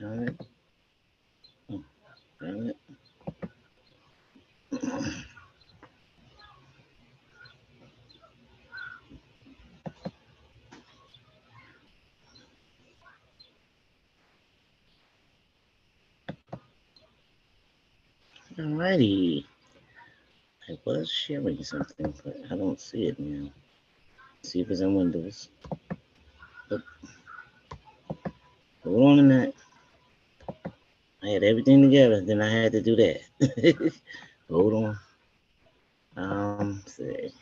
All right. Oh, damn it. Alrighty. I was sharing something, but I don't see it now. See if it's in Windows. But hold on a minute. I had everything together, then I had to do that. Hold on. See.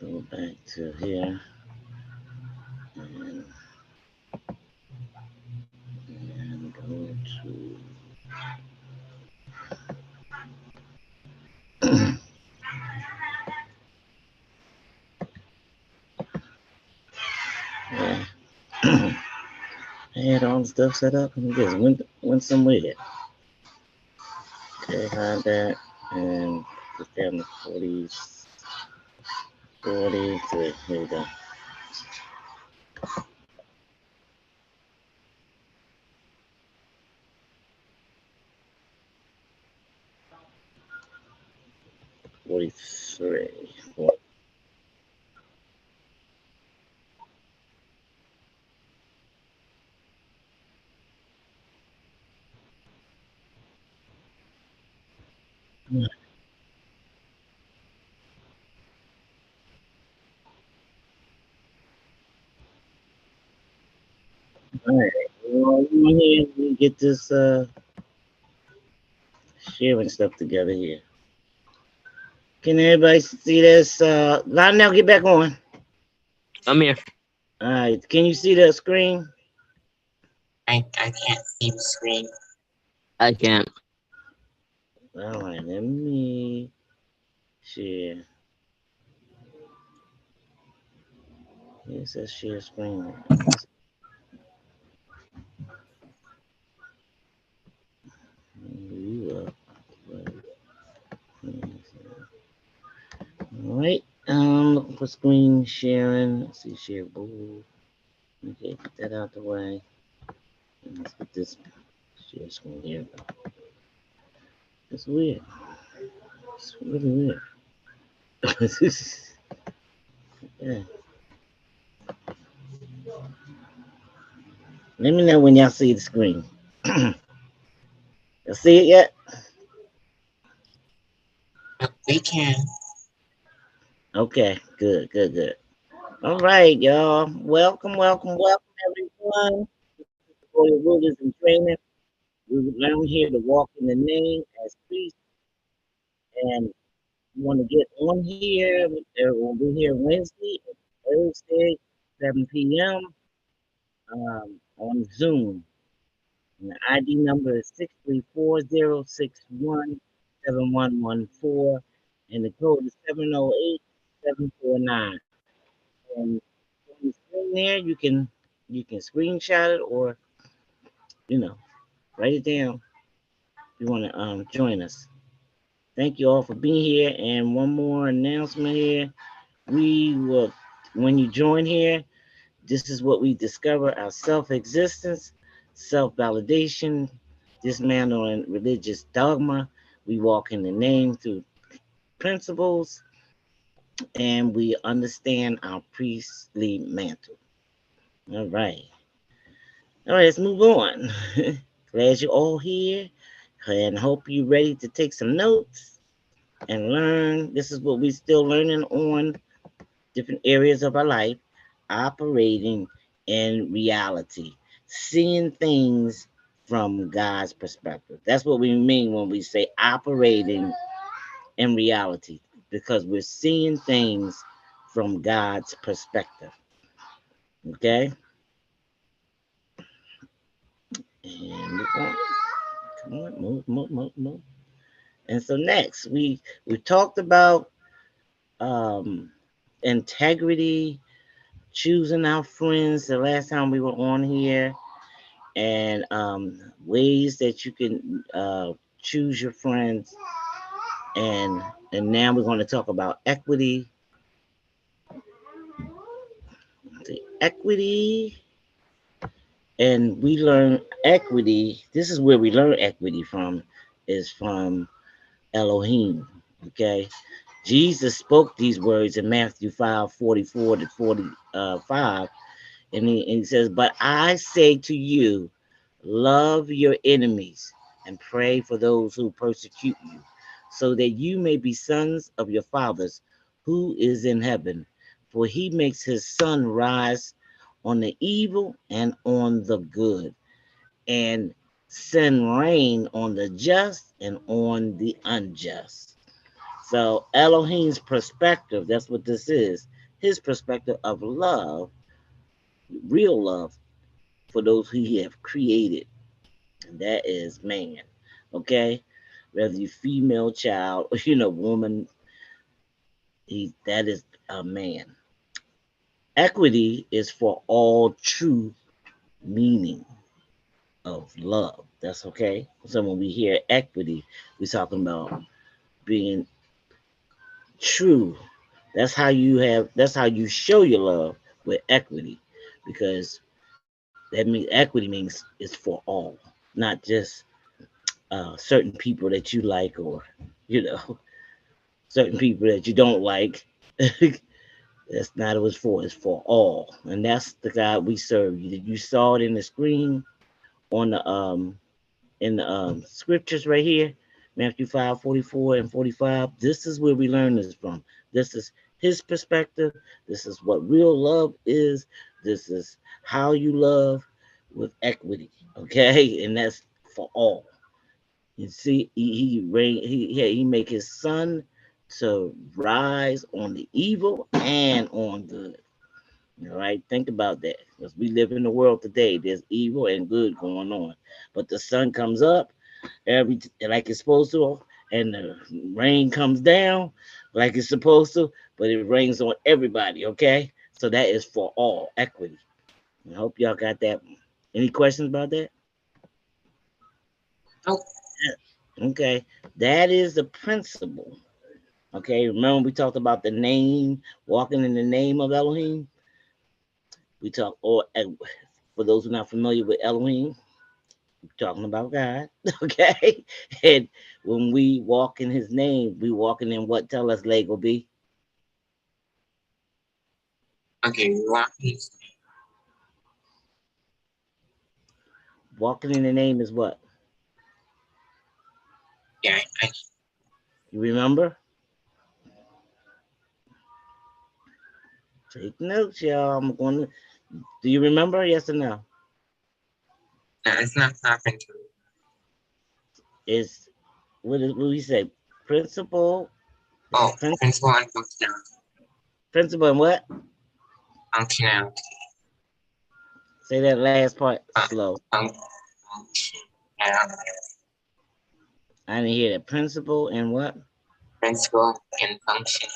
Go back to here and, and go to. Yeah. I had all the stuff set up and just went somewhere. Okay, hide that and put down the 40s, 43. Here we go. 43. All right. Well, you want here? We get this sharing stuff together here. Can everybody see this? Now get back on. I'm here. All right. Can you see the screen? I can't see the screen. I can't. All right. Let me share. It says share screen. You up. All right. Looking for screen sharing. Let's see, share board. Okay, get that out the way. And let's get this share screen here. It's weird. It's really weird. Yeah. Let me know when y'all see the screen. Y'all see it yet? We can. Okay, good. All right, y'all. Welcome, everyone. For your rulers and training. We learn here to walk in the name as priests, and you want to get on here. We'll be here Wednesday and Thursday, 7 p.m. On Zoom. And the ID number is 634-061-7114, and the code is 708-749. And on the screen there, you can screenshot it or write it down if you want to join us. Thank you all for being here. And one more announcement here. We will, when you join here, this is what we discover: our self-existence, self-validation, dismantling religious dogma. We walk in the name through principles, and we understand our priestly mantle. All right. All right, let's move on. Glad you're all here and hope you're ready to take some notes and learn. This is what we're still learning on different areas of our life, operating in reality, seeing things from God's perspective. That's what we mean when we say operating in reality, because we're seeing things from God's perspective. Okay? And move on. Come on, move. And so next, we talked about um, integrity, choosing our friends the last time we were on here, and ways that you can choose your friends. And now we're going to talk about equity. The equity. And we learn equity. This is where we learn equity from, is from Elohim. Okay. Jesus spoke these words in Matthew 5:44 to 45. And he says, "But I say to you, love your enemies and pray for those who persecute you, so that you may be sons of your fathers who is in heaven. For he makes his sun rise on the evil and on the good, and send rain on the just and on the unjust." So Elohim's perspective, that's what this is. His perspective of love, real love for those who he have created, and that is man. Okay? Whether you female, child, or woman, that is a man. Equity is for all true meaning of love. That's okay. So when we hear equity, we're talking about being true. That's how you show your love with equity. Because that means equity means it's for all, not just certain people that you like, or you know certain people that you don't like. That's not what it's for. It's for all, and that's the God we serve. You saw it in the screen on the in the scriptures right here, Matthew 5:44 and 45. This is where we learn this from. This is his perspective. This is what real love is. This is how you love with equity. Okay, and that's for all. You see, he make his sun to rise on the evil and on good. All right, think about that. Because we live in the world today, there's evil and good going on, but the sun comes up like it's supposed to, and the rain comes down like it's supposed to, but it rains on everybody. Okay, so that is for all equity. I hope y'all got that. Any questions about that? Nope. Okay, that is the principle. Okay, remember we talked about the name, walking in the name of Elohim. We talk, or for those who are not familiar with Elohim, we're talking about God. Okay, and when we walk in His name, we walking in what? Tell us, Lego B. Okay, what is Walking in the name is what? yeah, You remember? Take notes, y'all. I'm going to. Do you remember? Yes or no? no, it's not happened to me. It's what we say? Principle. It's Oh, principle and functionality. principle and what? Functionality. Say that last part Fun, slow. functionality. I didn't hear that. Principle and what? Principle and function.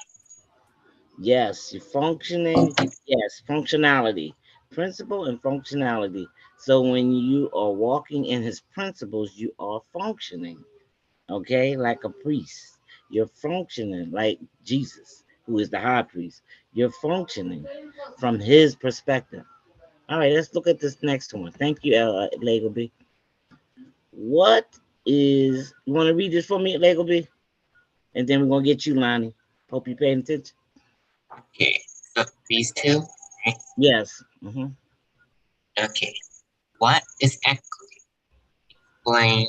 Yes, you're functioning. Yes, functionality. Principle and functionality. So when you are walking in his principles, you are functioning, okay, like a priest. You're functioning like Jesus, who is the high priest. You're functioning from his perspective. All right, let's look at this next one. Thank you, Lego B. What you want to read this for me, Lego B? And then we're going to get you, Lonnie. Hope you paying attention. Okay, so these two, right? Yes. Mm-hmm. Okay. What is equity? Explain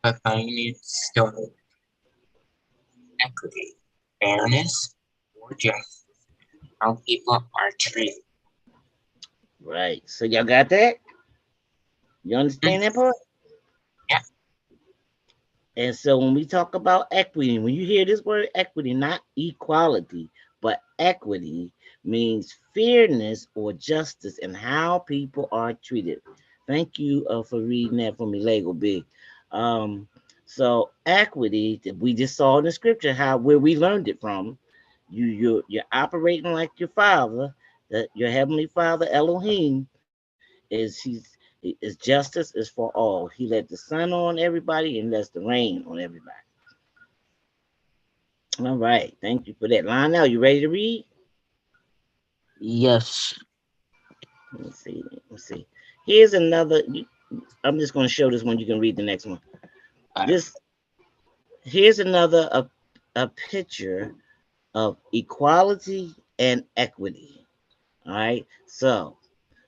a minute story. Equity, fairness, or justice. How people are treated. Right. So y'all got that? You Hmm? understand that part? Yeah. And so when we talk about equity, when you hear this word equity, not equality, but equity means fairness or justice in how people are treated. Thank you for reading that for me, Lego Big. Um, so equity that we just saw in the scripture, how where we learned it from. You're operating like your father, that your heavenly father Elohim is justice is for all. He let the sun on everybody and lets the rain on everybody. All right, thank you for that. Lionel, you ready to read? Yes. Let me see. Let me see. Here's another. I'm just going to show this one. You can read the next one. Alright. This here's another a picture of equality and equity. All right. So,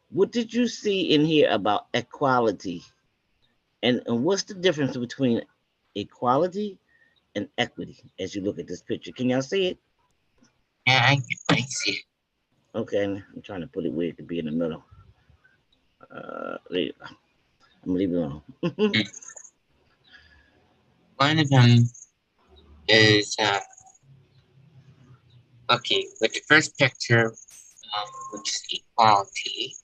what did you see in here about equality? And what's the difference between equality and equity as you look at this picture? Can y'all see it? Yeah, I see it. Okay, I'm trying to put it where it could be in the middle. I'm gonna leave it alone. Mm. One of them is okay. With the first picture, which is equality.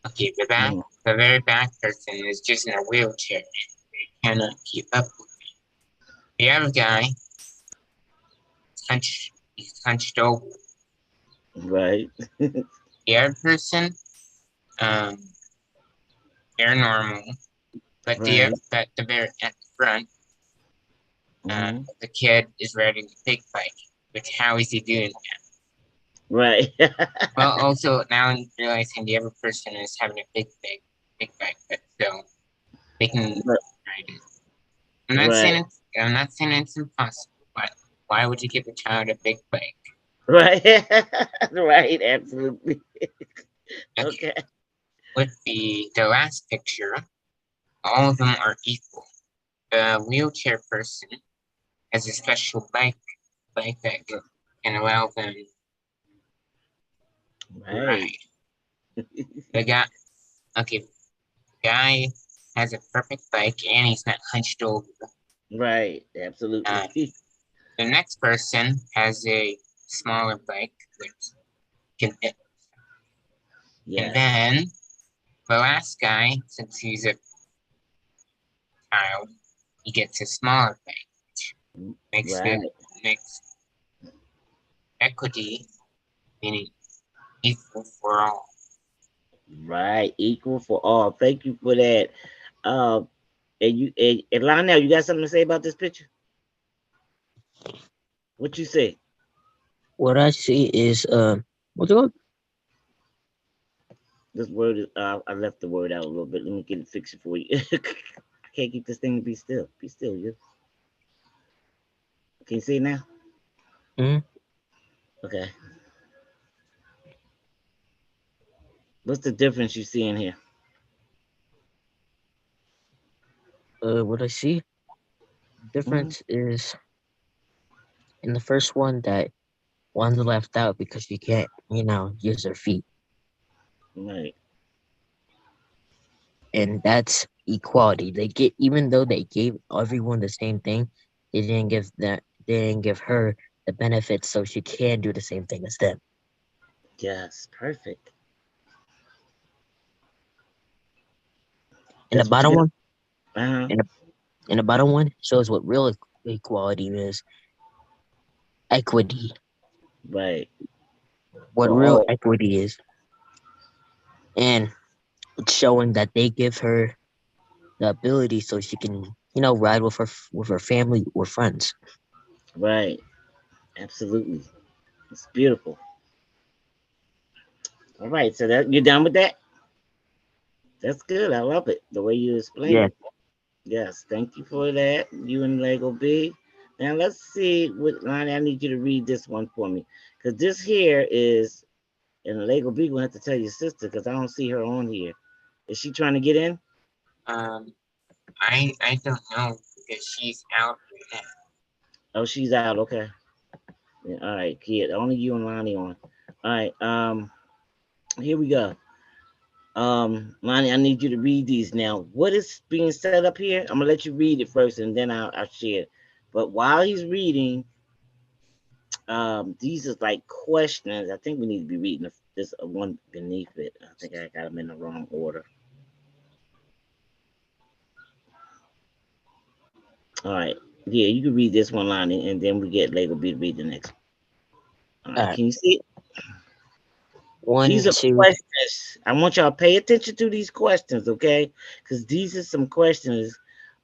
Okay, Mhm. the very back person is just in a wheelchair. They cannot keep up with the other guy. He's hunched over. Right, The other person, um, they're normal, but right, the very at the front, hmm the kid is riding a big bike. But how is he doing that? right, Well, also now I'm realizing the other person is having a big bike, but still they can ride it. right, I'm not saying it's impossible, but why would you give a child a big bike? right, right. Absolutely. Okay, Okay. with the last picture, all of them are equal. The wheelchair person has a special bike that can allow them to Right, ride. The guy, okay, the guy has a perfect bike and he's not hunched over. right. Absolutely. Uh, the next person has a smaller bike which can fit. And Yes. then the last guy, since he's a child, he gets a smaller bike, which makes Right, it makes equity, meaning equal for all. right. Equal for all. Thank you for that. And Lionel, you got something to say about this picture? What you say? What I see is what's it called? This word is. I left the word out a little bit. Let me get it fixed for you. I can't keep this thing to be still. Be still, you. Can you see it now? Mm, Okay. What's the difference you see in here? what I see Hmm difference is in the first one that one's left out because she can't, use her feet, Right. and that's equality. They get even though they gave everyone the same thing, they didn't give her the benefits so she can do the same thing as them. Yes. Perfect. And the That's what you bottom got. one, Uh huh. and the bottom one shows what real equality is: equity. Right. What For real all. equity is, and it's showing that they give her the ability so she can, ride with her family or friends. Right. Absolutely. It's beautiful. All right. So that you're done with that? That's good. I love it. The way you explained Yeah. it. Yes. Thank you for that. You and Lego B. Now let's see what line I need you to read this one for me. Because this here is, and Lego B will have to tell your sister because I don't see her on here. Is she trying to get in? Um, I don't know because she's out right now. Oh, she's out. Okay. Yeah, all right, kid. Only you and Lonnie on. All right. Here we go. Lonnie, I need you to read these now. What is being set up here? I'm gonna let you read it first, and then I'll share it. But while he's reading, these are like questions. I think we need to be reading this one beneath it. I think I got them in the wrong order. All right. Yeah, you can read this one, Lonnie, and then we get Lego B to read the next. All All right. right. Can you see it? These One, are two. questions. I want y'all to pay attention to these questions, okay? Because these are some questions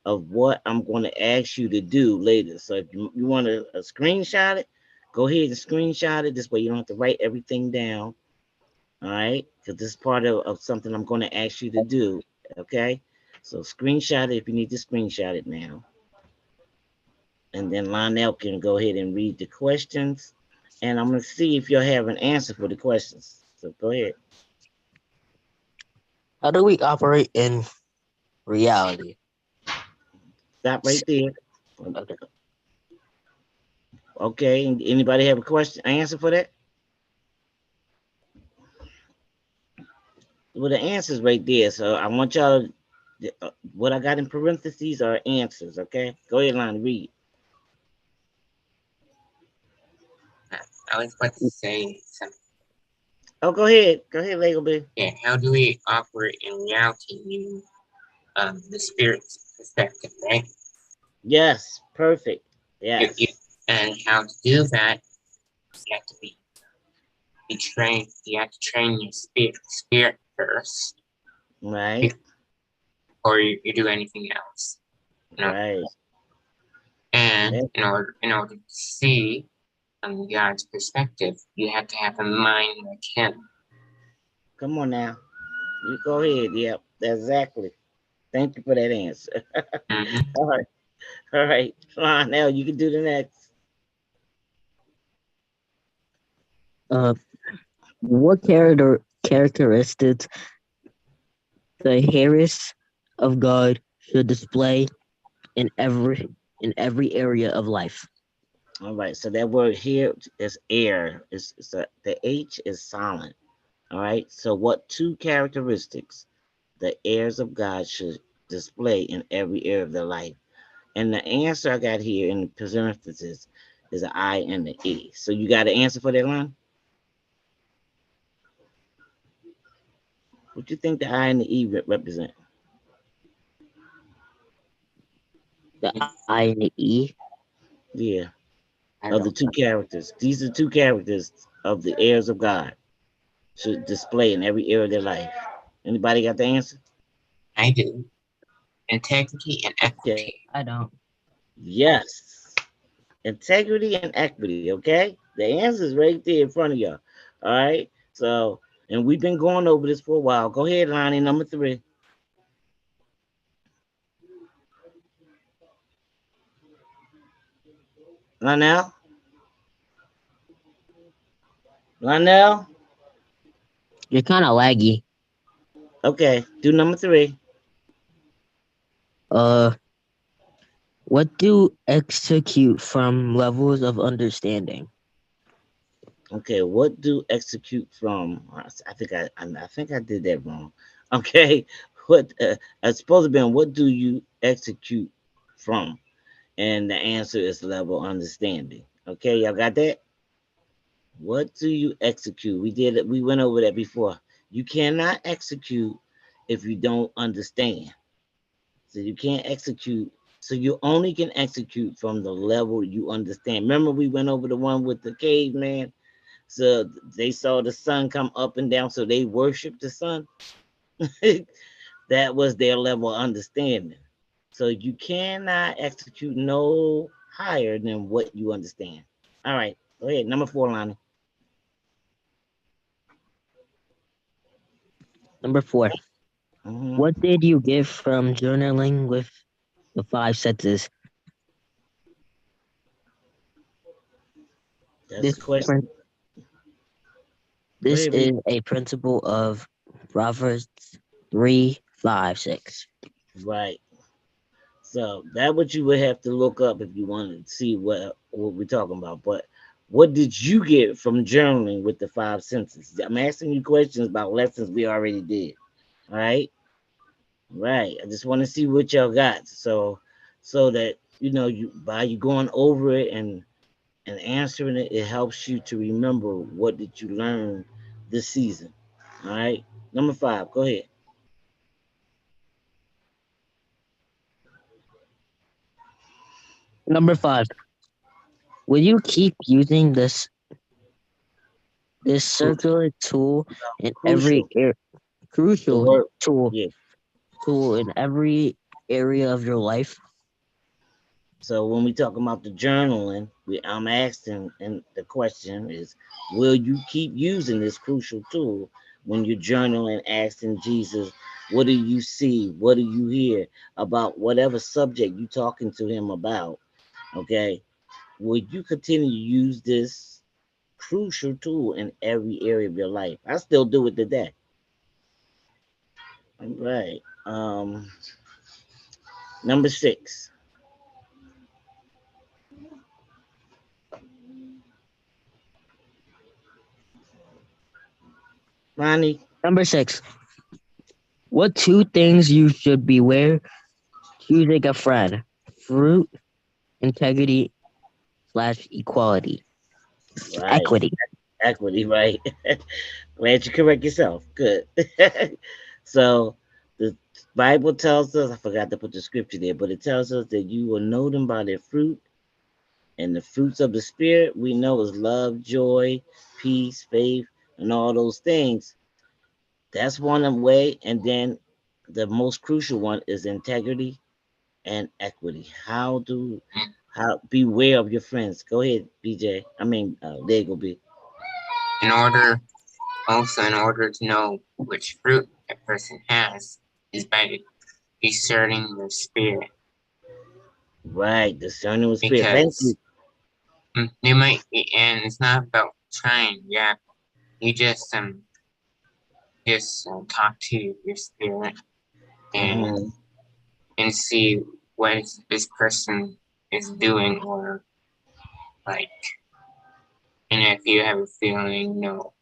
of what I'm going to ask you to do later. So if you want to screenshot it, go ahead and screenshot it. This way you don't have to write everything down. All right, because this is part of something I'm going to ask you to do. Okay, so screenshot it if you need to screenshot it now, and then Lionel can go ahead and read the questions, and I'm going to see if you'll have an answer for the questions. So go ahead. How do we operate in reality? Stop right there. Okay. Okay, anybody have a question, answer for that? Well, the answer's right there. So I want y'all. What I got in parentheses are answers. Okay, go ahead, Lonnie, read. I was about to say something. Oh, go ahead. Go ahead, Lego B. Yeah, how do we operate in reality, meaning the spirit's perspective, right? Yes, perfect. You, Yes, and how to do that, you have to be trained. You have to train your spirit first right, before you do anything else. You know, right. and Yeah. in order to see from God's perspective, you have to have a mind like Him. Come on now. You go ahead. Yep, exactly. Thank you for that answer. Mm-hmm. All right, all right. Now you can do the next. Uh, what characteristics the heirs of God should display in every area of life? All right. So that word here is air. The H is silent. All right. So what two characteristics the heirs of God should display in every area of their life? And the answer I got here in the parentheses is an I and the E. So you got an answer for that line? What you think the I and the E represent? The I and the E. Yeah, I of don't the know. two characters. These are two characters of the heirs of God should display in every area of their life. Anybody got the answer? I do. Integrity and Okay. equity. I don't. Yes. Integrity and equity. Okay. The answer is right there in front of y'all. All right. So, and we've been going over this for a while. Go ahead, Lonnie, number 3. Lionel? Lionel? You're kind of laggy. Okay. Do number 3. Uh, what do execute from levels of understanding? Okay, what do execute from? I think I did that wrong. Okay, what it's supposed to be on what do you execute from? And the answer is level understanding. Okay, y'all got that? What do you execute? We did it. We went over that before. You cannot execute if you don't understand. So you can't execute. So you only can execute from the level you understand. Remember, we went over the one with the caveman. So they saw the sun come up and down, so they worshiped the sun. That was their level of understanding. So you cannot execute no higher than what you understand. All right, go ahead. Number 4, Lonnie. Number 4. Hmm. What did you get from journaling with the five senses? That's This the question. prin- Go this ahead, read. is a principle of Proverbs 3, 5, 6. Right. So that what you would have to look up if you wanted to see what we're talking about. But what did you get from journaling with the five senses? I'm asking you questions about lessons we already did. All right. Right. I just want to see what y'all got. So that you by you going over it and answering it, it helps you to remember what did you learn this season. All right. Number 5. Go ahead. Number 5. Will you keep using this Cru- circular tool in every Crucial. The crucial word. tool Yeah. tool in every area of your life? So when we talk about the journaling, I'm asking, and the question is, will you keep using this crucial tool when you're journaling, asking Jesus, what do you see? What do you hear about whatever subject you're talking to him about? Okay. Will you continue to use this crucial tool in every area of your life? I still do it today. All right. Number 6. Ronnie. Number 6. What two things you should beware choosing a friend? Fruit, integrity slash equality. Right. Equity. Equity, right. Glad you correct yourself. Good. So the Bible tells us, I forgot to put the scripture there, but it tells us that you will know them by their fruit. And the fruits of the spirit we know is love, joy, peace, faith, and all those things. That's one way. And then the most crucial one is integrity and equity. How beware of your friends. Go ahead, BJ. I mean, there you go, B. In order, also in order to know which fruit a person has, is by discerning their spirit, Right, discerning with spirit. Thank because you. they might, and it's not about trying. Yeah, you just talk to your spirit and Hmm. see what this person is doing, or like, and if you have a feeling, no,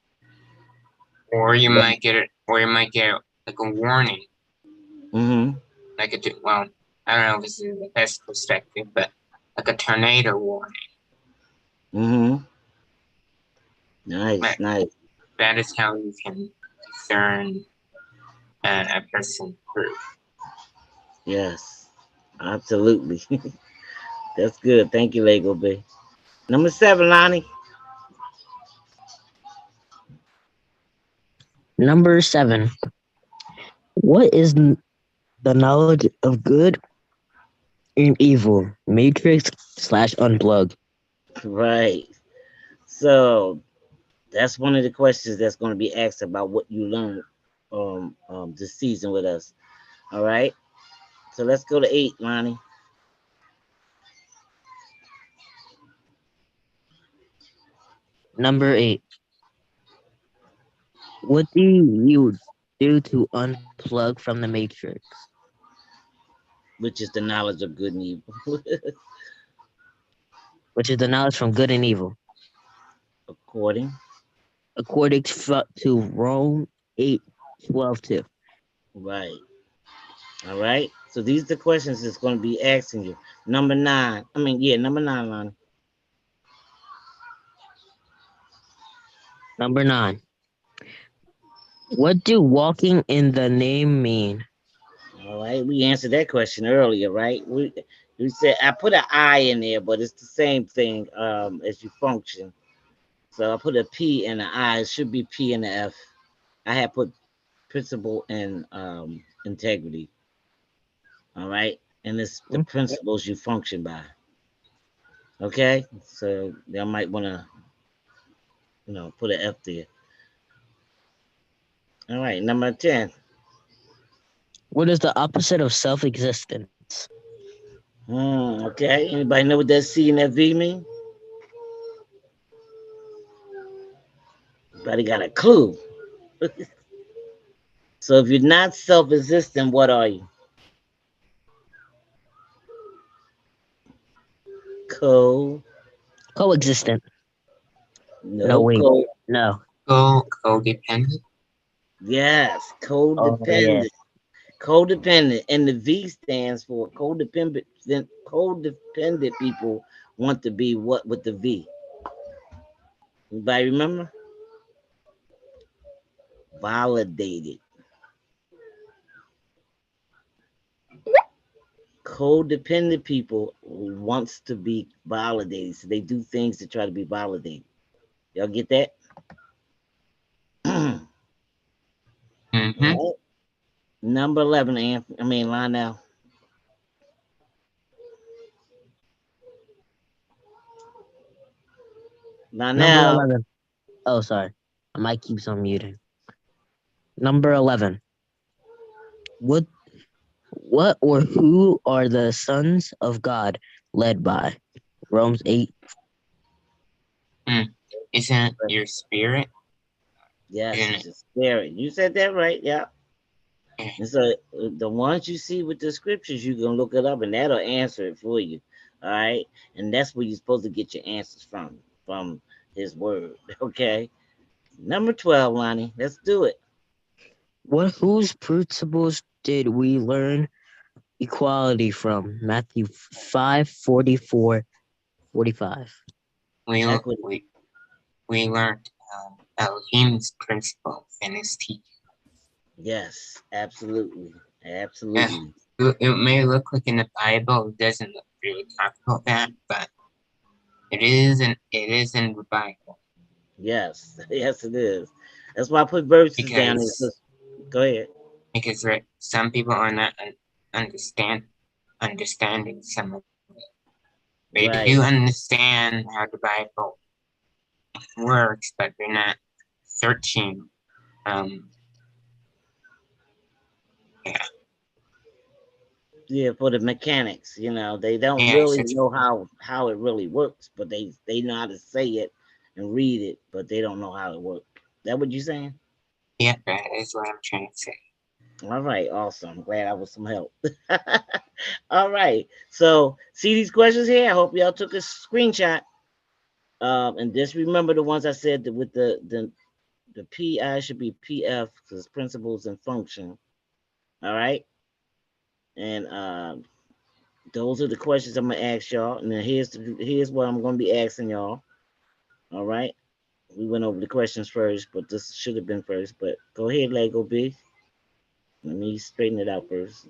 Right. or you might get like a warning, Hmm. like well, I don't know if this is the best perspective, but like a tornado warning. Hmm. Nice, Like, nice. that is how you can discern a person through. Yes, absolutely. That's good. Thank you, Lego B. Number 7, Lonnie. Number 7. What is the knowledge of good and evil? Matrix slash unplug. Right. So that's one of the questions that's going to be asked about what you learned this season with us. All right. So let's go to 8, Lonnie. Number 8. What do you do to unplug from the matrix? Which is the knowledge of good and evil. Which is the knowledge from good and evil. According. According to Rome 8:12 too. Right. All right. So these are the questions that's going to be asking you. Number 9. I mean, yeah, number 9, Lonnie. Number 9. What do walking in the name mean? All right. We answered that question earlier, right? We said I put an I in there, but it's the same thing as you function. So I put a P and an I. It should be P and an F. I had put principle and integrity. All right. And it's the Hmm? principles you function by. Okay. So y'all might want to, put an F there. All right. Number 10. What is the opposite of self-existence? Okay. Anybody know what that C and that V mean? Everybody got a clue. So if you're not self-existent, what are you? Co. Coexistent. No, No, wait. co. No. Codependent. Yes, Oh yeah. codependent. Codependent, and the V stands for codependent. Codependent people want to be what with the V? Anybody remember? Validated. Codependent people wants to be validated, so they do things to try to be validated. Y'all get that? All Mm-hmm. right. Number 11, I mean Lionel. Number Lionel. 11. Oh, sorry. My mic keeps on muting. Number 11. What what or who are the sons of God led by? Romans 8. Isn't your spirit? Yes, Isn't it's it? a spirit. You said that right. Yeah. Yeah. And so the ones you see with the scriptures, you can look it up and that'll answer it for you. All right. And that's where you're supposed to get your answers from his word. Okay. Number 12, Lonnie. Let's do it. What whose principles did we learn equality from? Matthew 5:44-45. We Equity. we we learned Elohim's principle in his teaching. Yes, absolutely. Uh, Absolutely. it may look like in the Bible, it doesn't really talk about that, but it is in the Bible Yes. Yes, it is. That's why I put verses down there. because Go ahead. right, some people are not understanding some of it. They do Right. understand how the Bible works, but they're not searching. Yeah, Yeah, for the mechanics, they don't yeah, really such know how it really works, but they know how to say it and read it, but they don't know how it works. That what you saying? yeah, that is what I'm trying to say. All right, awesome. Glad I was some help. All right, so see these questions here. I hope y'all took a screenshot. And just remember the ones I said that with the PI should be PF because principles and function. All right, and those are the questions I'm gonna ask y'all. And then here's what I'm gonna be asking y'all. All right. We went over the questions first, but this should have been first. But go ahead, Lego B. Let me straighten it out first.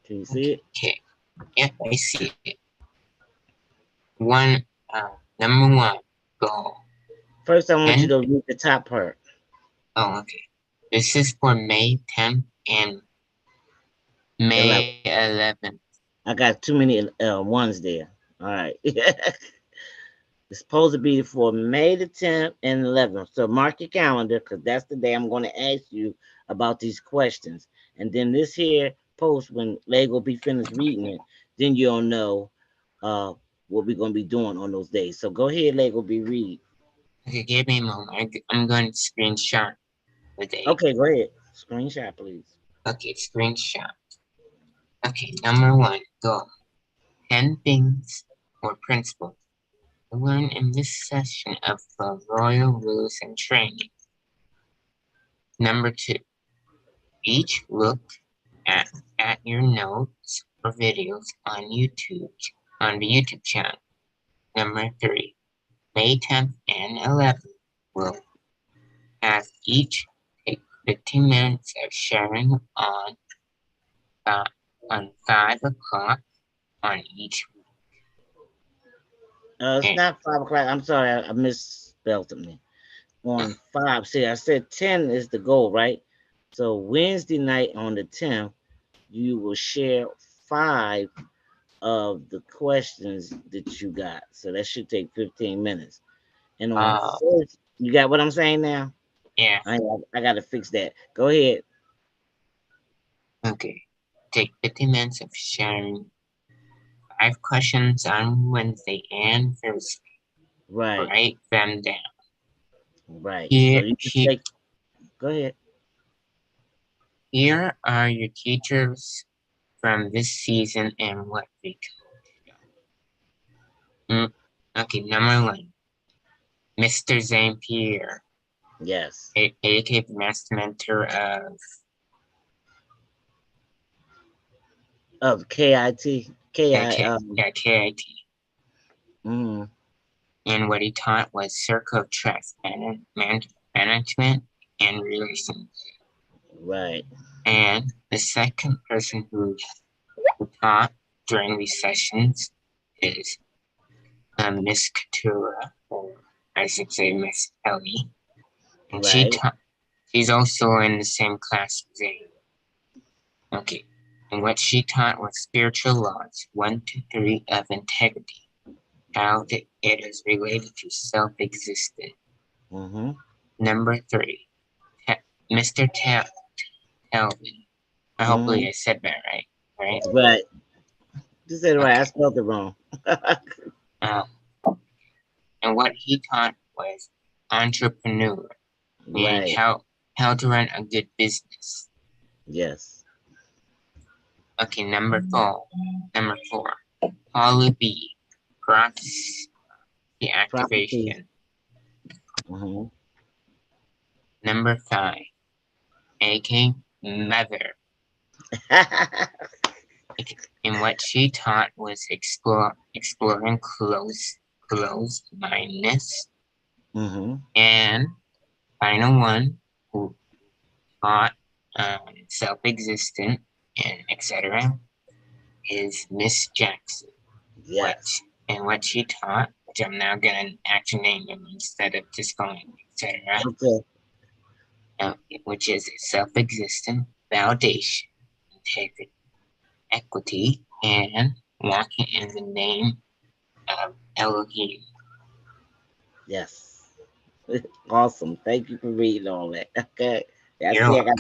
Can you see it? Okay, yeah, I see it. One, number one, go. First, I want you Then, to read the top part. oh, okay. This is for May 10th and May 11. 11th. I got too many ones there. All right. It's supposed to be for May the 10th and 11th. So mark your calendar because that's the day I'm going to ask you about these questions. And then this here post, when Lego be finished reading it, then you'll know uh, what we're going to be doing on those days. So go ahead, Lego be read. Okay, give me a moment. I'm going to screenshot the date. Okay, go ahead. Screenshot, please. Okay, screenshot. Okay, number one, go. 10 things or principles to learn in this session of the Royal Rules and Training. Number two, each look at, at your notes or videos on on the YouTube channel. Number three, May 10th and 11th will have each take 15 minutes of sharing uh, on 5 o'clock on each It's week. not 5 o'clock. I'm sorry, I misspelled something. On 5, see, I said 10 is the goal, right? So Wednesday night on the 10th, you will share 5 of the questions that you got. So that should take 15 minutes. And on Uh, first, you got what I'm saying now? yeah, I got to fix that. Go ahead. okay. Take 15 minutes of sharing 5 questions on Wednesday and Thursday. Right, Write them down. right. So Here, you can here, take, go ahead. here are your teachers from this season and what they told you. Okay, number one, Mr. Zane Pierre, Yes. aka the master mentor of Of KIT. KIT. Mm, And what he taught was circle of trust, management, and relations. right. And the second person who taught during these sessions is Miss Katura, or I should say Miss Ellie. And Right. she's also in the same class as Zane. Okay. And what she taught was spiritual laws, 1 to 3 of integrity, how it is related to self-existence. Mm-hmm. Number 3, Mr. Talvin. Hopefully Mm-hmm. I said that right. Right? Right. You said it right. I Okay. spelled it wrong. Uh, and what he taught was entrepreneur, meaning Right. how to run a good business. Yes. Okay, number four, poly B, process the Prophecies. activation. Mm-hmm. Number five, AK mother. And what she taught was exploring closed mindedness. Mm-hmm. And final one, who taught self-existent and etc. is Miss Jackson. What Yes. and what she taught, which I'm now gonna actually name them instead of just calling etc. Okay. Uh, which is self-existent, validation, integrity, equity, and walking in the name of Elohim. Yes. Awesome. Thank you for reading all that. Okay. Yeah, You're welcome.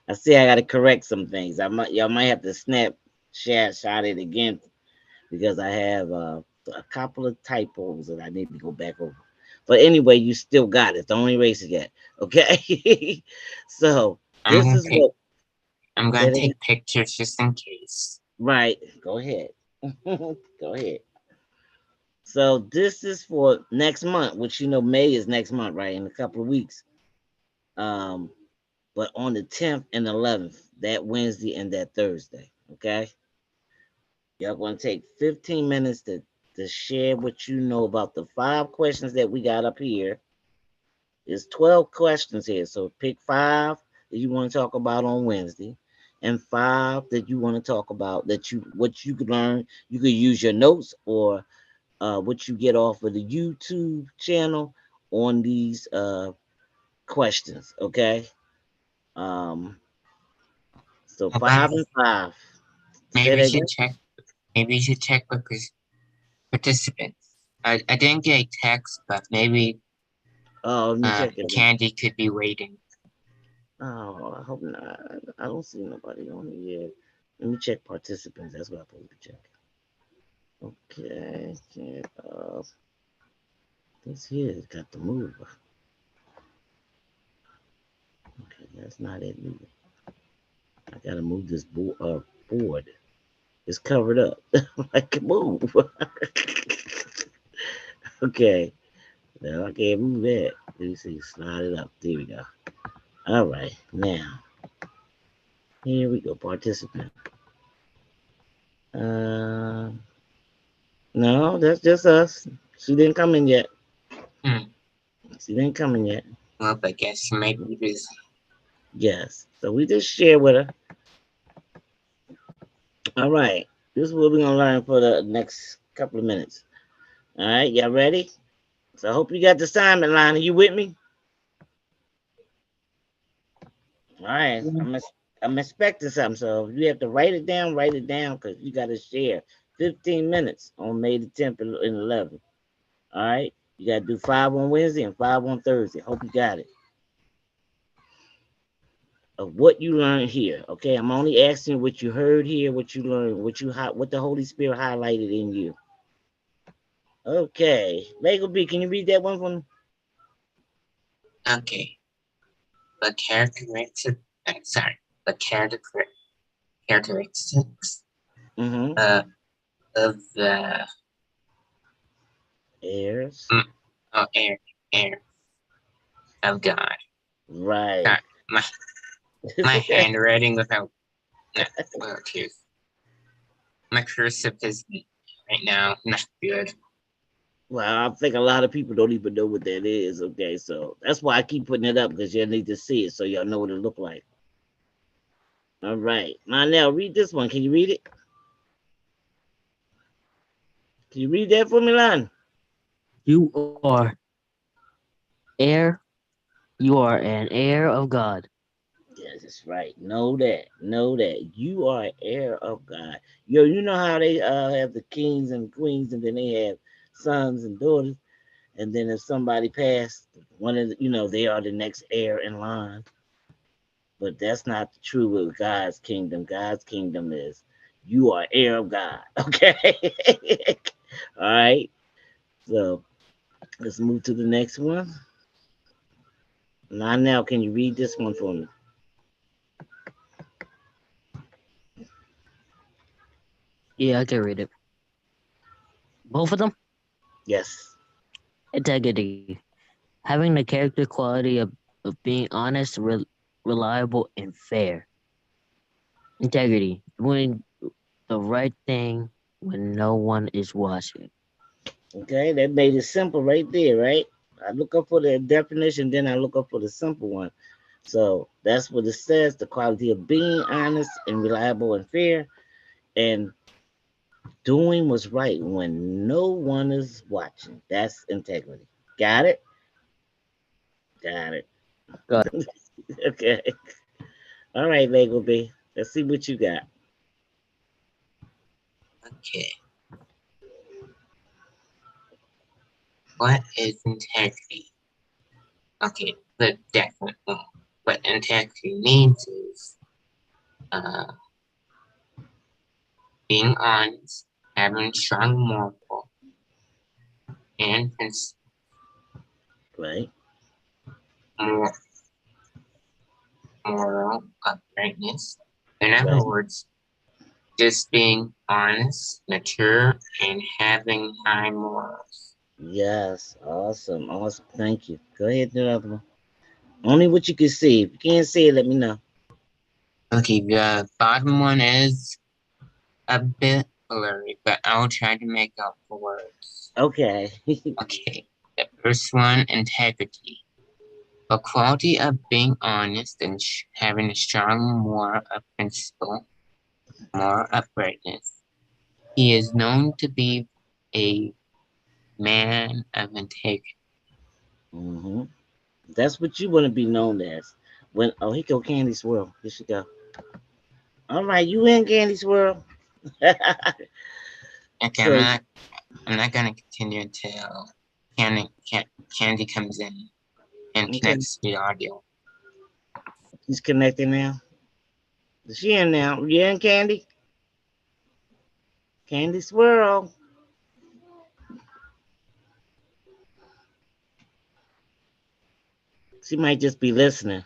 I see I gotta correct some things. Y'all might have to shot it again because I have a couple of typos that I need to go back over. But anyway, you still got it. Don't erase it yet. Okay. So I'm this gonna is take what I'm say gonna it again. take pictures just in case. Right. Go ahead. Go ahead. So this is for next month, which May is next month, right? In a couple of weeks. Um, but on the 10th and 11th, that Wednesday and that Thursday. Okay. Y'all gonna take 15 minutes to share what you know about the 5 questions that we got up here. There's 12 questions here, so pick 5 that you want to talk about on Wednesday, and 5 that you want to talk about that you what you could learn. You could use your notes or what you get off of the YouTube channel on these questions. Okay. Um, so How about 5 and 5. Say maybe that you again. should check maybe you should check with participants. I didn't get a text, but maybe Oh, let me check it. Candy could be waiting. Oh, I hope not. I don't see nobody on here yet. Let me check participants. That's what I'm supposed to check. Okay. Check. This here has got to move. Okay, that's not it either. I gotta move this board. It's covered up. I can move. Okay. Now I can't move that. Let me see. Slide it up. There we go. All right. Now, here we go. Participant. Uh, no, that's just us. She didn't come in yet. Hmm. She didn't come in yet. Well, I guess you might be busy. Yes. So we just share with her. All right. This is what we're gonna learn for the next couple of minutes. All right, y'all ready? So I hope you got the assignment line. Are you with me? All right. I'm expecting something. So if you have to write it down because you got to share 15 minutes on May the 10th and 11th. All right. You got to do 5 on Wednesday and 5 on Thursday. Hope you got it. Of what you learned here. Okay. I'm only asking what you heard here, what you learned, what the Holy Spirit highlighted in you. Okay. Lego B, can you read that one for me? Okay. The characteristics. Sorry. The characteristics Mm-hmm. uh, of the Heirs. mm, oh, air of God. Right. Sorry, my handwriting without tears. My cursive is right now not good. Well, I think a lot of people don't even know what that is. Okay, so that's why I keep putting it up because you need to see it so y'all know what it look like. All right, now read this one. Can you read it? Can you read that for me, Lon? You are heir. You are an heir of God. Yes, that's right. Know that. Know that you are an heir of God. Yo, you know how they have the kings and queens, and then they have sons and daughters, and then if somebody passed, one of they are the next heir in line. but that's not true with God's kingdom. God's kingdom is you are heir of God. Okay. All right. So let's move to the next one. Now, can you read this one for me? Yeah, I can read it. Both of them? Yes. Integrity. Having the character quality of being honest, reliable, and fair. Integrity. Doing the right thing when no one is watching. Okay, that made it simple right there, right? I look up for the definition, then I look up for the simple one. So that's what it says: the quality of being honest and reliable and fair, and doing what's right when no one is watching. That's integrity. Got it? Got it. Got it. Okay. All right, Lego B. Let's see what you got. Okay. What is integrity? Okay, the definite one. What integrity means is uh, being honest, having strong and Right, more moral uprightness. In other right. words, just being honest, mature, and having high morals. Yes, awesome, awesome. Thank you. Go ahead to the other one. Only what you can see. If you can't see it, let me know. Okay, the bottom one is a bit blurry, but I'll try to make up for words. Okay. Okay, the first one, integrity. The quality of being honest and having a strong moral principle, moral uprightness. He is known to be a man of integrity. hmm That's what you want to be known as. When he go Candy Swirl. Here she go. All right, you in Candy Swirl. Okay, So I'm not gonna continue until Candy, Candy comes in and okay, connects the audio. he's connecting now. She in now. You in Candy? Candy Swirl. She might just be listening.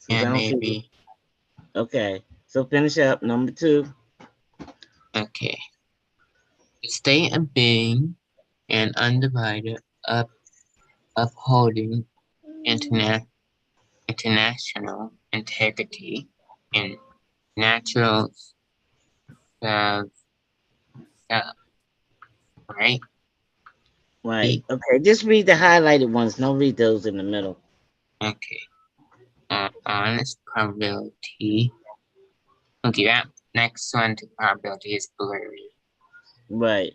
Cause I And don't see. maybe, Okay, so finish up number two. okay. The state of being and undivided up upholding internet international integrity and natural uh, stuff, right? Right. The, Okay, just read the highlighted ones. Don't read those in the middle. okay. Honest probability. Okay, that next one to probability is blurry. Right.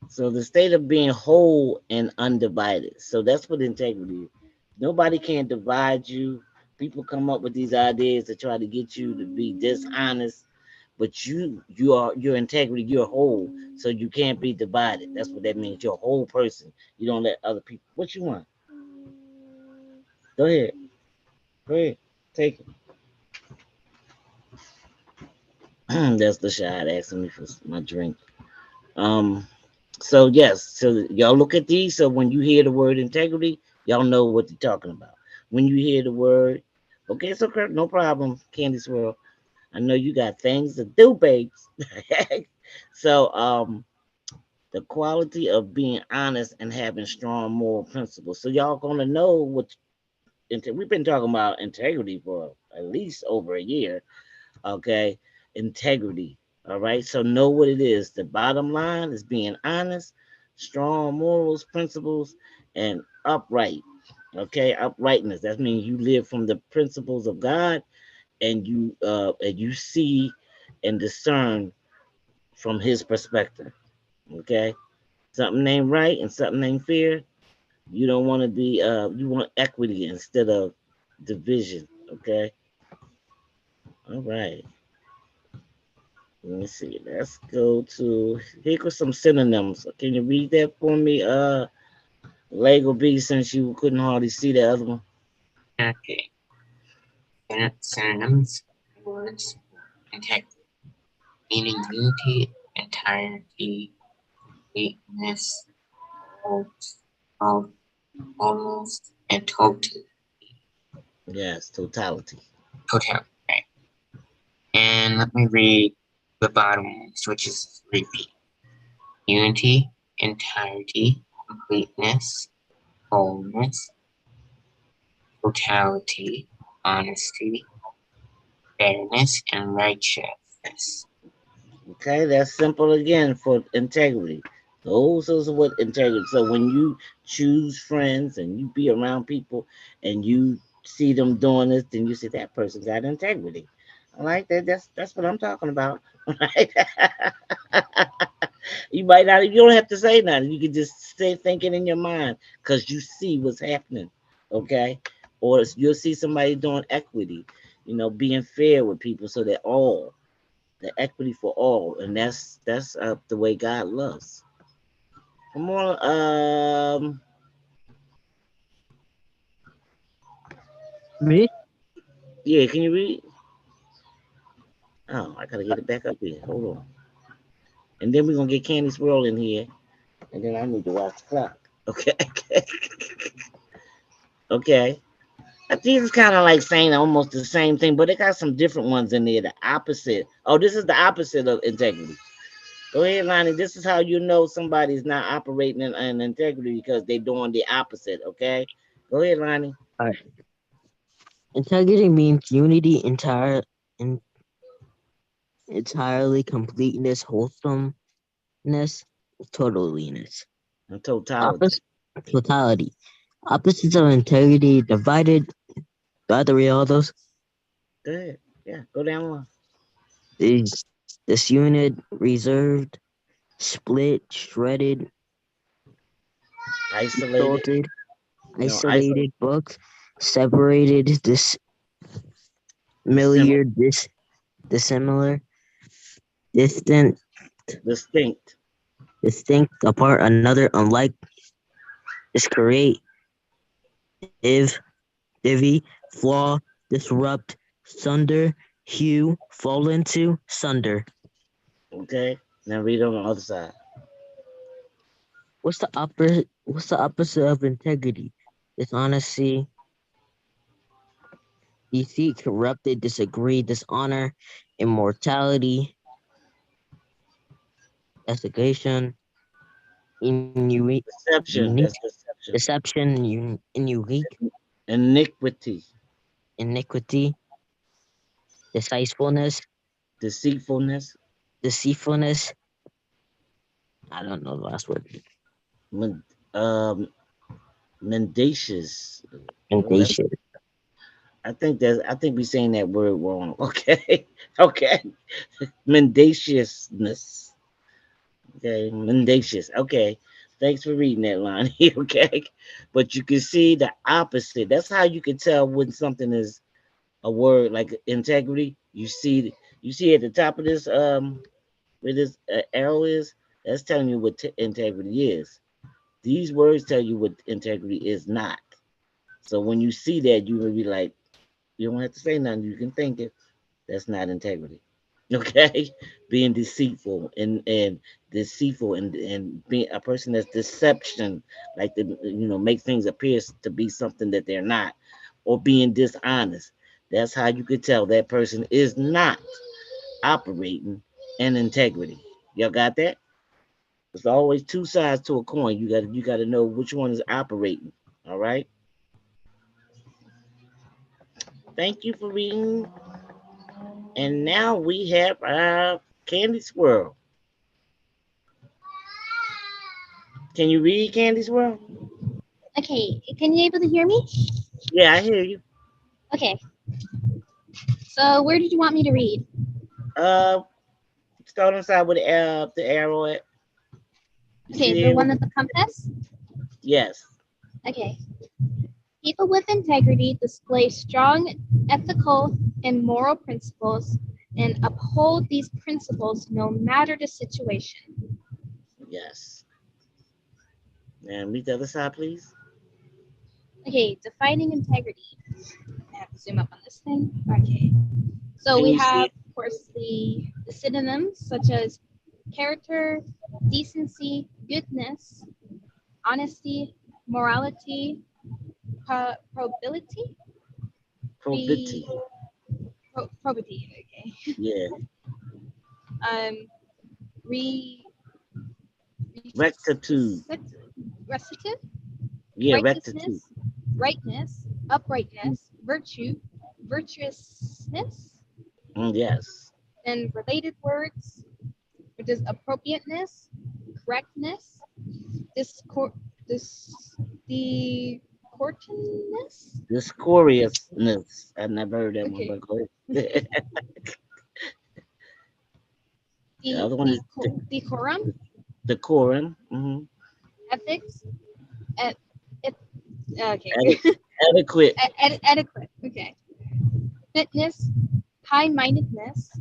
So the state of being whole and undivided. So that's what integrity is. Nobody can divide you. People come up with these ideas to try to get you to be dishonest, but you are your integrity, you're whole. So you can't be divided. That's what that means. You're a whole person. You don't let other people what you want. Go ahead. Go ahead. Take it. That's the shot asking me for my drink. Um so yes, so y'all look at these. So when you hear the word integrity, y'all know what they're talking about. When you hear the word, okay, so no problem, Candy Swirl. I know you got things to do, babes. So the quality of being honest and having strong moral principles. So y'all gonna know what we've been talking about integrity for at least over a year. Okay, integrity. All right, so know what it is. The bottom line is being honest, strong morals, principles, and upright. Okay, uprightness. That means you live from the principles of God, and you see and discern from His perspective. Okay, something ain't right and something ain't fair. You don't want to be. You want equity instead of division. Okay. All right. Let me see. Let's go to here goes some synonyms. Can you read that for me? Lego B, since you couldn't hardly see the other one. Okay. Synonyms words integrity, meaning unity, entirety, completeness, of almost, and Yes, totality. total. Right. And let me read the bottom ones, which is repeat. Unity, entirety, completeness, wholeness, totality, honesty, fairness, and righteousness. Okay, that's simple again for integrity. Those are what integrity. So when you choose friends and you be around people and you see them doing this, then you say that person got integrity. I like that. That's what I'm talking about. Right? You might not. You don't have to say nothing. You can just stay thinking in your mind because you see what's happening. Okay, or you'll see somebody doing equity. Being fair with people so that all the equity for all, and that's the way God loves. Come on, Me? yeah, can you read? Oh, I gotta get it back up here. Hold on, and then we're gonna get Candy Swirl in here, and then I need to watch the clock. Okay, okay. I think it's kind of like saying almost the same thing, but it got some different ones in there. The opposite. Oh, this is the opposite of integrity. Go ahead, Lonnie. This is how you know somebody's not operating in integrity because they're doing the opposite. Okay. Go ahead, Lonnie. Alright. Integrity means unity, entirely completeness, wholesomeness, totaliness. And totality. Opposite totality. Opposites of integrity divided. Do I have to read all those? Go ahead. Yeah, go down one. Is disunit, reserved, split, shredded, Isolated. distorted, Isolate. isolated books, separated, Dissimilar. dissimilar, dissimilar, distant, Distinct. distinct, apart, another, unlike, discreate, if, divvy, flaw, disrupt, sunder, hue, fall into, sunder. Okay. Now read on the other side. What's the opposite of integrity? Dishonesty, deceit, corrupted, disagree, dishonor, immortality, desecration, Deception. unique, That's deception. deception, unique, Iniquity. iniquity, deceitfulness, Deceitfulness. deceitfulness. I don't know the last word. Men- um, mendacious. Well, Mentation. I think we're saying that word wrong. Okay. Okay. Mendaciousness. Okay, mendacious. Okay, thanks for reading that line. Okay, but you can see the opposite. That's how you can tell when something is a word like integrity. You see at the top of this where this arrow is. That's telling you what integrity is. These words tell you what integrity is not. So when you see that, you will be like, you don't have to say nothing. You can think it. That's not integrity. Okay, being deceitful and deceitful and being a person that's deception, like to make things appear to be something that they're not, or being dishonest. That's how you could tell that person is not operating in integrity. Y'all got that? There's always two sides to a coin. You got to know which one is operating. All right. Thank you for reading. And now we have our Candy Swirl. Can you read Candy Swirl? Okay, can you able to hear me? Yeah, I hear you. Okay, so where did you want me to read? Uh, Start inside with the arrow at. You Okay, see the the arrow? one at the compass? Yes. Okay. People with integrity display strong ethical and moral principles and uphold these principles no matter the situation. Yes. And read the other side, please. Okay, defining integrity. have to zoom up on this thing. Okay. So Can we you see have, it? of course, the synonyms such as character, decency, goodness, honesty, morality, probability, Probity. probity. Okay. Yeah. Um, re, Rectitude. recitative, Yeah, rectitude. righteousness, rightness, uprightness, virtue, virtuousness, Yes. and related words, which is appropriateness, correctness, discord, dis, decortedness. Discoriousness. I never heard that one, Okay. but go ahead. The other one is Decorum, decorum. Mm-hmm. ethics, et, et, okay, Adequate. adequate. Okay, fitness, high-mindedness,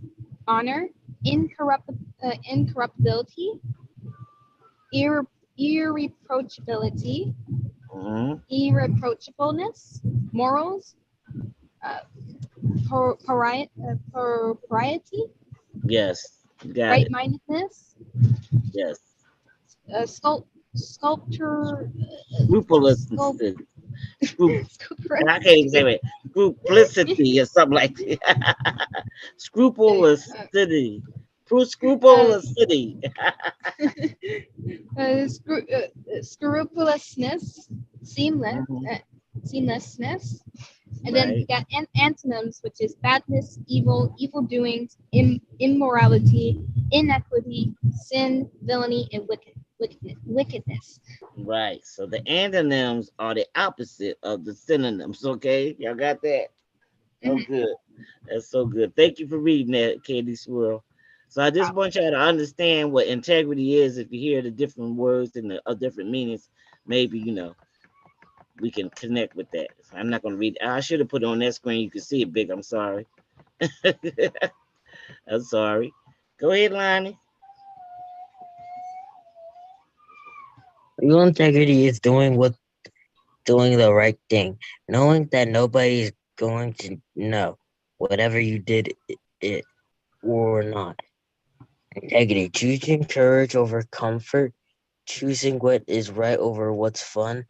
honor, incorruptibility, irreproachability, Mm-hmm. irreproachableness, morals, uh, propriety, Yes. You got it. right-mindedness, Yes. sculpture, sculpt, Scrupulousness. Scrup- I can't even say sculpture, it. Scruplicity or something like that. Scrupulosity. uh, Scrupulosity. scrupulousness, Mhm. seamlessness, and then we Right. got antonyms, which is badness, evil doings, immorality, inequity, sin, villainy, and wickedness. Right. So the antonyms are the opposite of the synonyms. Okay. Y'all got that? Oh, Mhm. good. That's so good. Thank you for reading that, Candy Swirl. So I just want y'all to understand what integrity is. If you hear the different words and the different meanings, maybe we can connect with that. I'm not gonna read. I should have put it on that screen. You can see it big. I'm sorry. I'm sorry. Go ahead, Lonnie. Real integrity is doing the right thing, knowing that nobody is going to know whatever you did it or not. Integrity, choosing courage over comfort, choosing what is right over what's fun,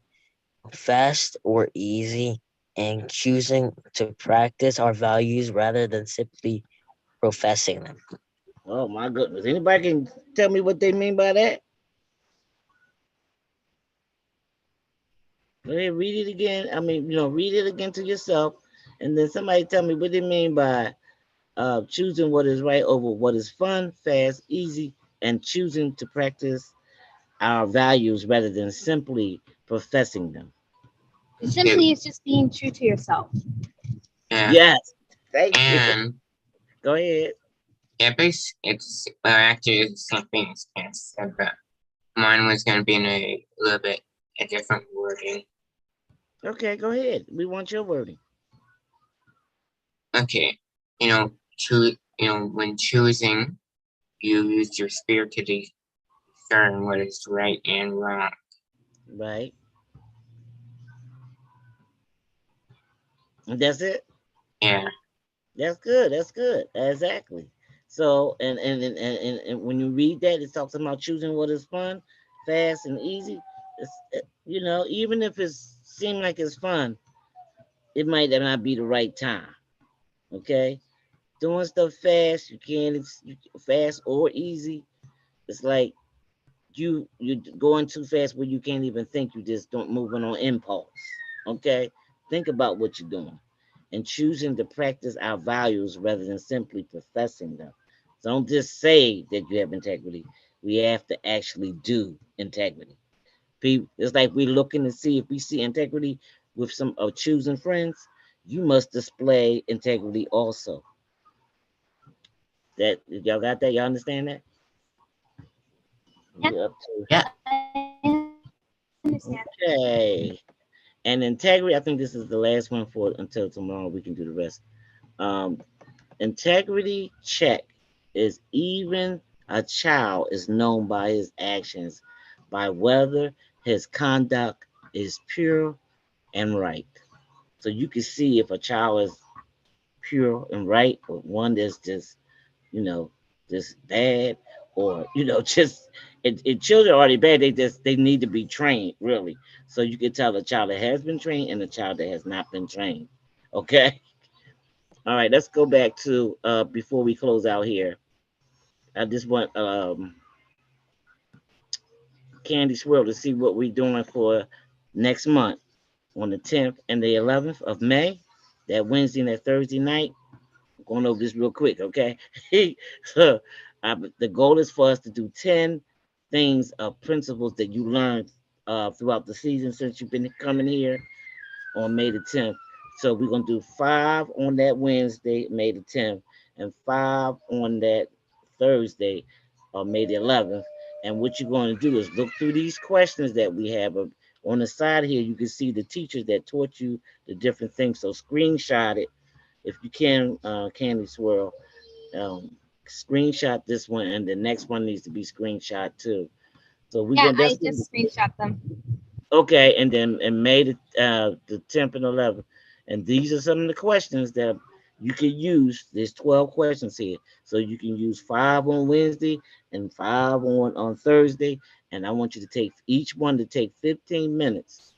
fast or easy, and choosing to practice our values rather than simply professing them. Oh my goodness. Anybody can tell me what they mean by that? Go ahead, read it again. I mean, read it again to yourself, and then somebody tell me what they mean by choosing what is right over what is fun, fast, easy, and choosing to practice our values rather than simply professing them. Okay, Simply, it's just being true to yourself. yeah, Yes, thank you. and Go ahead. yeah, it's well, actually it's the same thing as Cass said, but mine was gonna be in a little bit a different wording. Okay, go ahead. We want your wording. Okay, when choosing, you use your spirit to discern what is right and wrong. Right. And that's it. Yeah, That's good. That's good. Exactly. So, and when you read that, it talks about choosing what is fun, fast, and easy. Even if it seems like it's fun, it might not be the right time. Okay, doing stuff fast, you can't. Fast or easy. It's like you going too fast where you can't even think. You just don't moving on impulse. Okay, think about what you're doing and choosing to practice our values rather than simply professing them. So don't just say that you have integrity. We have to actually do integrity. It's like we're looking to see if we see integrity with some of choosing friends. You must display integrity also. That y'all got that? Y'all understand that? Yeah, We up to yeah. I understand. okay. And integrity, I think this is the last one for until tomorrow. We can do the rest. Um, integrity check is even a child is known by his actions, by whether his conduct is pure and right. So you can see if a child is pure and right, or one that's just, you know, just bad, or just children are already bad. They need to be trained really. So you can tell a child that has been trained and a child that has not been trained. Okay. All right. Let's go back to before we close out here. I just want Candy Swirl to see what we're doing for next month on the 10th and the 11th of May. That Wednesday and that Thursday night. Going over this real quick, okay? So, the goal is for us to do 10 things of principles that you learned throughout the season since you've been coming here on May the 10th. So we're gonna do 5 on that Wednesday, May the 10th, and 5 on that Thursday, May the 11th. And what you're going to do is look through these questions that we have. On the side here, you can see the teachers that taught you the different things. So screenshot it if you can, Candy Swirl. Screenshot this one, and the next one needs to be screenshot too. So we're Yeah, gonna I that's just screenshot them. okay. And then and made it the 10th and 11th, and these are some of the questions that you can use. There's 12 questions here, so you can use 5 on Wednesday and 5 on Thursday. And I want you to take each one to take 15 minutes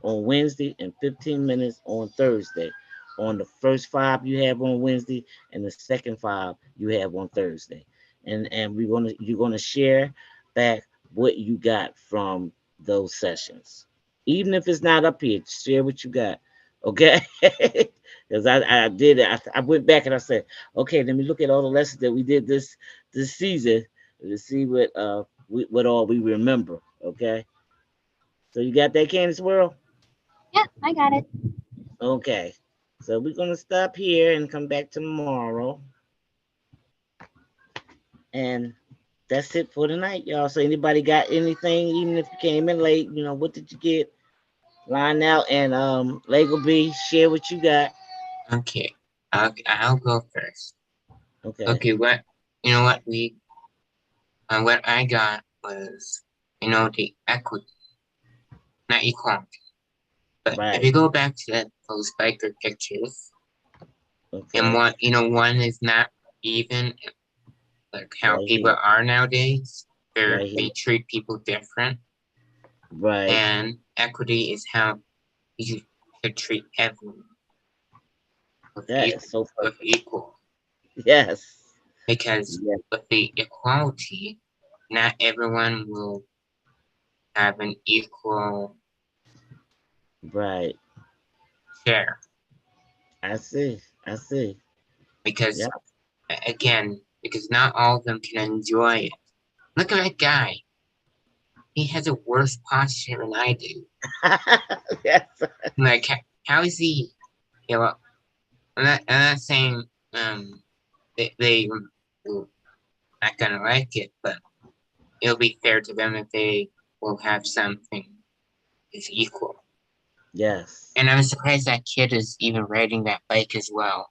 on Wednesday and 15 minutes on Thursday. On the first 5 you have on Wednesday and the second 5 you have on Thursday. And you're gonna share back what you got from those sessions. Even if it's not up here, share what you got. Okay? Because I did it. I went back and I said, okay, let me look at all the lessons that we did this season to see what all we remember. Okay. So you got that, Candace World? Yeah, I got it. Okay. So we're gonna stop here and come back tomorrow. And that's it for tonight, y'all. So anybody got anything, even if you came in late, what did you get? Line out and Lego B, share what you got. Okay, I'll go first. Okay. Okay, what I got was, the equity, not equality. But if Right. you go back to those biker pictures, and Okay. one is not even like how Right people here. are nowadays. Right They here. treat people different, Right. and equity is how you should treat everyone with That is equal, so with perfect. equal. Yes. Because Yes. with the equality, not everyone will have an equal Right. share. I see. I see. Because Yeah. because not all of them can enjoy it. Look at that guy. He has a worse posture than I do. Yes. Like, how is he? Yeah, well, I'm not saying they will not gonna like it, but it'll be fair to them if they will have something is equal. Yes. And I'm surprised that kid is even riding that bike as well.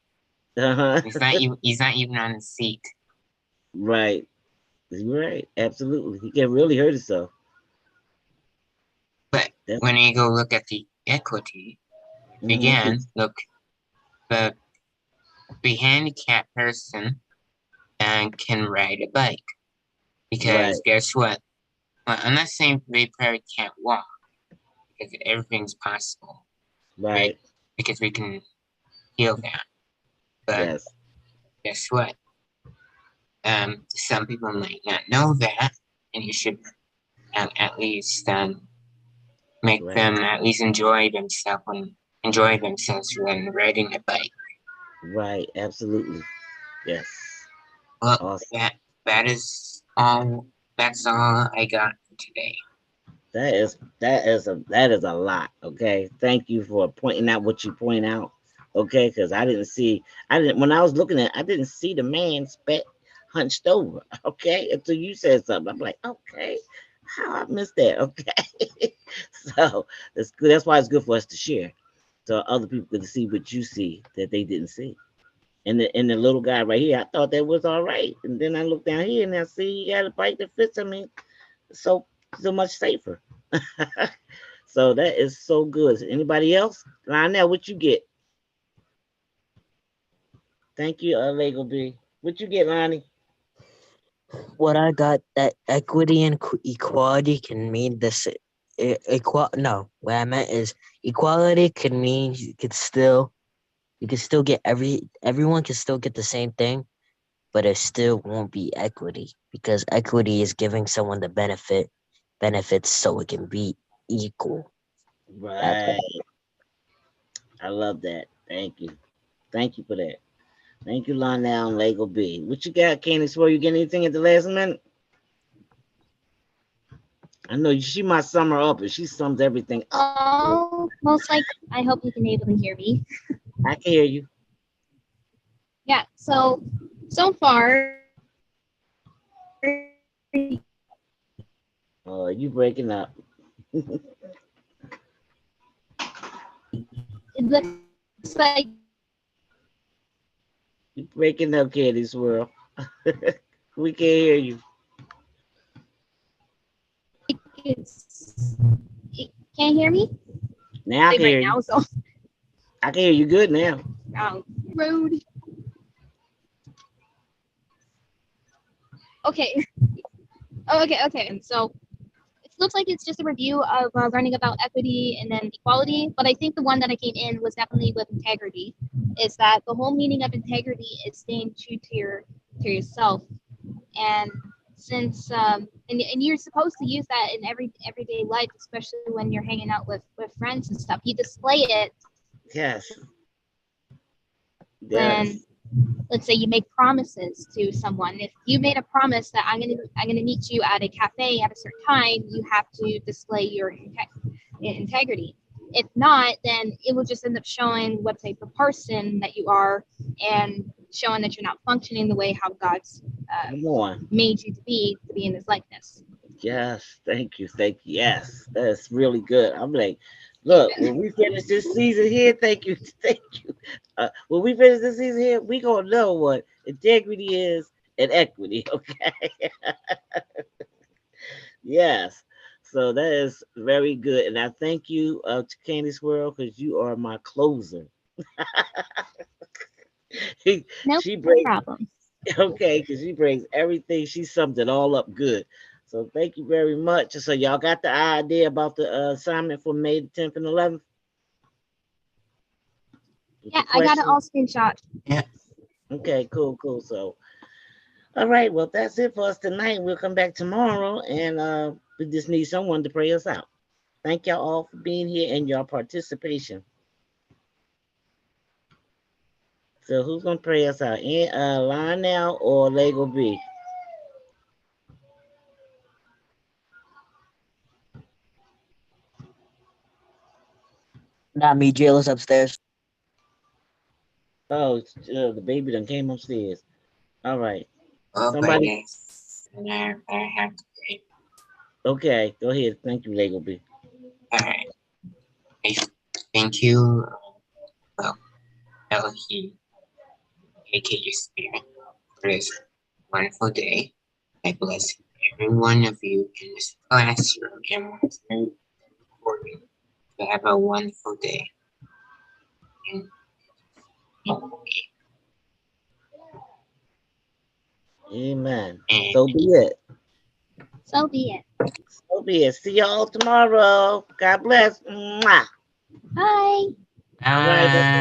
Uh-huh. He's not even on the seat. Right. You're right. Absolutely. He can really hurt himself. But That's, when you go look at the equity, mhm. again, look, the the handicapped person can ride a bike Right. because guess what? Well, I'm not saying they probably can't walk because everything's possible, right? Right. Because we can heal that. But Yes. guess what? Some people might not know that, and you should at least make Right. them at least enjoy themselves when riding a bike. Right. Absolutely. Yes. Well, Awesome. that is all. That's all I got for today. That is a lot. Okay. Thank you for pointing out what you point out. Okay, because I didn't when I was looking at I didn't see the man spec hunched over. Okay, until you said something. I'm like, okay, how I missed that? Okay. So that's good. That's why it's good for us to share. So other people can see what you see that they didn't see. And the little guy right here, I thought that was all right. And then I look down here and I see he got a bike that fits him in so much safer. So that is so good. Anybody else? Lionel, what you get? Thank you, Lego B. What you get, Lonnie? What I got that equity and equality can mean this. No, what I meant is equality can mean you can still get everyone can still get the same thing, but it still won't be equity because equity is giving someone the benefits so it can be equal. That Right. part. I love that. Thank you. Thank you for that. Thank you, Lionel and Lego B. What you got, Candace? For you get anything at the last minute? I know she might sum her up, and she sums everything up. Oh, most like I hope you can able to hear me. I can hear you. Yeah. So far, Oh, you breaking up. it looks like You breaking up, Candace World. We can't hear you. it's. Can't hear me? Now I Like can right hear you. now, so I can hear you good now. road. Okay. Oh, okay. And so it looks like it's just a review of learning about equity and then equality. But I think the one that I came in was definitely with integrity. Is that the whole meaning of integrity is staying true to yourself, and since and you're supposed to use that in everyday life, especially when you're hanging out with friends and stuff. You display it Yes. when, Yes. let's say, you make promises to someone. If you made a promise that I'm gonna meet you at a cafe at a certain time, you have to display your integrity. If not, then it will just end up showing what type of person that you are, and showing that you're not functioning the way how God's Come on. made you to be in His likeness. Yes. Thank you. Thank you. Yes. That's really good. I'm like, look, when we finish this season here, thank you. Thank you. When we finish this season here, we gonna know what integrity is and equity. Okay. Yes. So that is very good. And I thank you to Candice World because you are my closer. No She brings problem. okay, because she brings everything, she sums it all up good. So thank you very much. So y'all got the idea about the assignment for May the 10th and 11th with the Yeah, I got it question? all screenshot. Yeah. Okay, cool, cool. So all right, well that's it for us tonight. We'll come back tomorrow and we just need someone to pray us out. Thank y'all all for being here and your participation. So who's gonna pray us out? Lionel or Lego B? Not me, jail is upstairs. Oh, the baby done came upstairs. All right. Okay, Somebody, guys. And I have to pray. okay, go ahead. Thank you, Lego B. Alright. Thank you, well, Elohim, aka Spirit, for this wonderful day. I bless every one of you in this classroom and one's recording to have a wonderful day. And, Amen. and So be it. So be it. So be it. See y'all tomorrow. God bless. Mwah. Bye. All right.